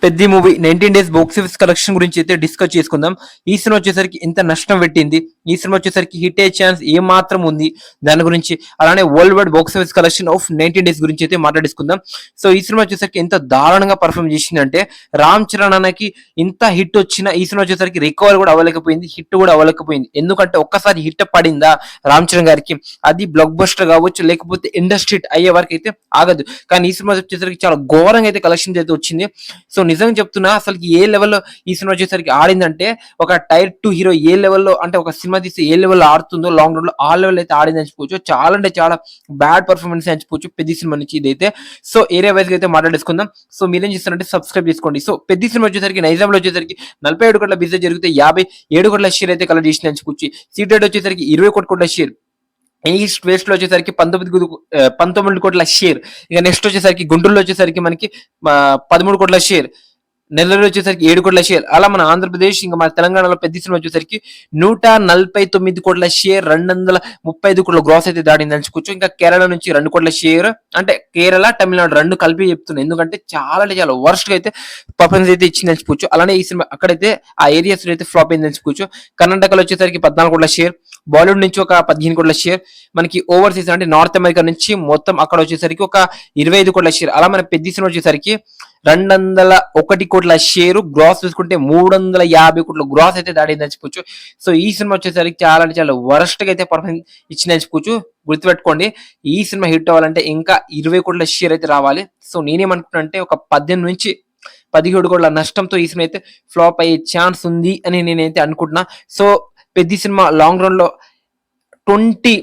పెద్ద movie 19 days box office collection గురించి అయితే డిస్కస్ చేసుకుందాం. ఈ సినిమా వచ్చేసరికి ఎంత నష్టం పెట్టింది, ఈ సినిమా వచ్చేసరికి హిట్ అయ్యే ఛాన్స్ ఏ మాత్రం ఉంది దాని గురించి, అలానే world wide box office collection of 19 days గురించి అయితే మాట్లాడుకుందాం. సో ఈ సినిమా వచ్చేసరికి ఎంత దారుణంగా పర్ఫామ్ చేసిందంటే, రామ్ చరణ్ అన్నకి ఇంత హిట్ వచ్చిన ఈ సినిమా వచ్చేసరికి రికవర్ కూడా అవ్వలేకపోయింది, హిట్ కూడా అవ్వలేకపోయింది. ఎందుకంటే ఒక్కసారి హిట్ పడిందా రామ్ చరణ్ గారికి, అది బ్లాక్ బస్టర్ కావచ్చు, లేకపోతే ఇండస్ట్రీ హిట్ అయ్యే వరకు అయితే ఆగదు. కానీ ఈ సినిమా వచ్చేసరికి చాలా ఘోరంగా అయితే కలెక్షన్ అయితే వచ్చింది. సో నిజంగా చెప్తున్నా, అసలు ఏ లెవెల్లో ఈ సినిమా వచ్చేసరికి ఆడిందంటే, ఒక టైర్ 2 హీరో ఏ లెవెల్లో, అంటే ఒక సినిమా తీస్తే ఏ లెవెల్లో ఆడుతుందో లాంగ్ రన్ లో ఆ లెవెల్ అయితే ఆడింది అని చెప్పుకోవచ్చు. చాలా అంటే చాలా బ్యాడ్ పర్ఫార్మెన్స్ అని చెప్పుకోవచ్చు పెద్ద సినిమా నుంచి ఇదైతే. సో ఏరియా వైజ్ గా అయితే మాట్లాడేసుకుందాం. సో మీరేం చేస్తారంటే సబ్స్క్రైబ్ చేసుకోండి. సో పెద్ద సినిమా వచ్చేసరికి నైజాంలో వచ్చేసరికి 47 కోట్ల బిజినెస్ జరిగితే 57 కోట్ల షేర్ అయితే కలెక్ట్ చేసింది అని చెప్పుకోవచ్చు. సీటెడ్ వచ్చేసరికి 20 కోట్ల షేర్. ఈస్ట్ వెస్ట్ లో వచ్చేసరికి 19 కోట్ల షేర్. ఇక నెక్స్ట్ వచ్చేసరికి గుంటూరులో వచ్చేసరికి మనకి 13 కోట్ల షేర్. నెల్లూరు వచ్చేసరికి 7 కోట్ల షేర్. అలా మన ఆంధ్రప్రదేశ్ ఇంకా మన తెలంగాణలో పెద్ద సినిమా వచ్చేసరికి 149 కోట్ల షేర్, 235 కోట్ల గ్రాస్ అయితే దాడింది అనుకోవచ్చు. ఇంకా కేరళ నుంచి 2 కోట్ల షేర్. అంటే కేరళ తమిళనాడు రెండు కలిపి చెప్తున్నాయి, ఎందుకంటే చాలా అంటే చాలా వర్స్ట్ గా అయితే పర్ఫార్మెన్స్ అయితే ఇచ్చింది అనుకోవచ్చు. అలానే ఈ సినిమా అక్కడైతే ఆ ఏరియాస్ అయితే ఫ్లాప్ అయింది అనుకోవచ్చు. కర్ణాటకలో వచ్చేసరికి 14 కోట్ల షేర్. బాలీవుడ్ నుంచి ఒక 15 కోట్ల షేర్. మనకి ఓవర్సీస్ అంటే నార్త్ అమెరికా నుంచి మొత్తం అక్కడ వచ్చేసరికి ఒక 25 కోట్ల షేర్. అలా మన పెద్ద సినిమా వచ్చేసరికి 201 కోట్ల షేరు. గ్రాస్ చూసుకుంటే 350 కోట్ల గ్రాస్ అయితే దాడింది అని చెప్పుకోవచ్చు. సో ఈ సినిమా వచ్చేసరికి చాలా అంటే చాలా వరస్ట్ గా అయితే పర్ఫార్మెన్స్ ఇచ్చిందని చెప్పుకోవచ్చు. గుర్తుపెట్టుకోండి, ఈ సినిమా హిట్ అవ్వాలంటే ఇంకా 20 కోట్ల షేర్ అయితే రావాలి. సో నేనేమనుకుంటున్నా అంటే, ఒక 18 నుంచి 17 కోట్ల నష్టంతో ఈ సినిమా అయితే ఫ్లాప్ అయ్యే ఛాన్స్ ఉంది అని నేనైతే అనుకుంటున్నా. సో పెద్ద సినిమా లాంగ్ రన్ లో 20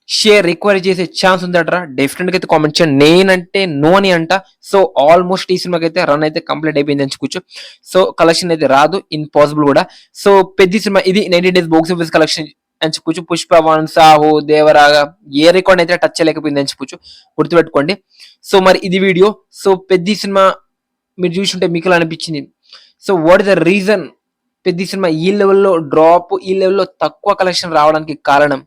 షేర్ రిక్వైర్ చేసే ఛాన్స్ ఉందటరా, డెఫినెట్ గా అయితే కామెంట్ చేయండి. నేనంటే నో అని అంట. సో ఆల్మోస్ట్ ఈ సినిమాకి అయితే రన్ అయితే కంప్లీట్ అయిపోయింది అని చెప్పుకోవచ్చు. సో కలెక్షన్ అయితే రాదు, ఇంపాసిబుల్ కూడా. సో పెద్ద సినిమా ఇది 90 డేస్ బాక్స్ ఆఫీస్ కలెక్షన్ అని చెప్పుకోవచ్చు. పుష్ప 1, సాహో, దేవరాగా ఏ రికార్డ్ అయితే టచ్ చేయలేకపోయింది అని చెప్పుకోవచ్చు. గుర్తుపెట్టుకోండి. సో మరి ఇది వీడియో. సో పెద్ద సినిమా మీరు చూసుంటే మీకు ఎలా అనిపించింది? So what is the reason పెద్ద సినిమా ఈ లెవెల్లో డ్రాప్, ఈ లెవెల్లో తక్కువ కలెక్షన్ రావడానికి కారణం?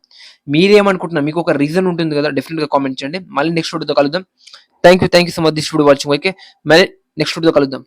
మీరేమనుకుంటున్నారు? మీకు ఒక రీజన్ ఉంటుంది కదా, డెఫినెట్ గా కామెంట్ చేయండి. మళ్ళీ నెక్స్ట్ వీడియోతో కలుద్దాం. Thank you so much this video watching. Okay, మళ్ళీ నెక్స్ట్ వీడియోతో కలుద్దాం.